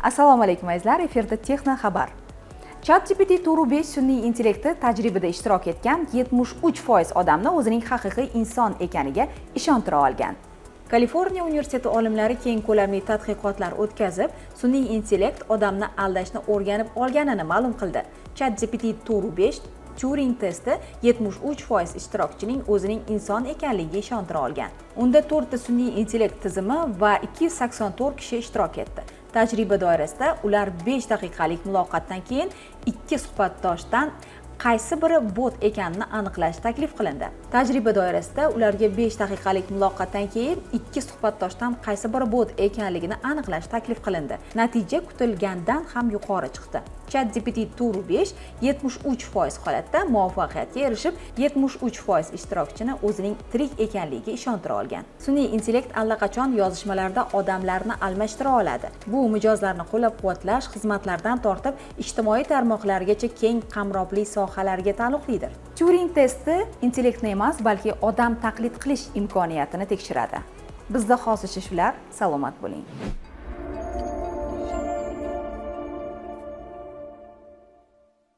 Assalomu alaykum azizlar, efirda Texno xabar. ChatGPT Turu 5 sun'iy intellekti tajribada ishtirok etgan 73% odamni o'zining haqiqiy inson ekaniga ishontira olgan. Kaliforniya universiteti olimlari keng ko'lamli tadqiqotlar o'tkazib, sun'iy intellekt odamni aldashni o'rganib olganini ma'lum qildi. ChatGPT Turu 5 Turing testi 73% ishtirokchining o'zining inson ekanligiga ishontira olgan. Unda 4 ta sun'iy intellekt tizimi va 284 kishi ishtirok etdi. Tajriba doirasida ular 5 daqiqalik muloqotdan keyin ikki suhbatdoshdan qaysi biri bot ekanini aniqlash taklif qilindi. Tajriba doirasida ularga 5 daqiqalik muloqotdan keyin ikki suhbatdoshdan qaysi biri bot ekanligini aniqlash taklif qilindi. Natija kutilgandan ham yuqori chiqdi. ChatGPT Turu 5 73% holatda muvaffaqiyatga erishib, 73% ishtirokchini o'zining tirik ekanligiga ishontira olgan. Sun'iy intellekt allaqachon yozishmalarda odamlarni almashtira oladi. Bu mijozlarni qo'llab-quvvatlash xizmatlardan tortib ijtimoiy tarmoqlargacha keng qamrovli sohalarga taalluqlidir. Turing testi intellektni emas, balki odam taqlid qilish imkoniyatini tekshiradi. Bizda hozircha shular, salomat bo'ling.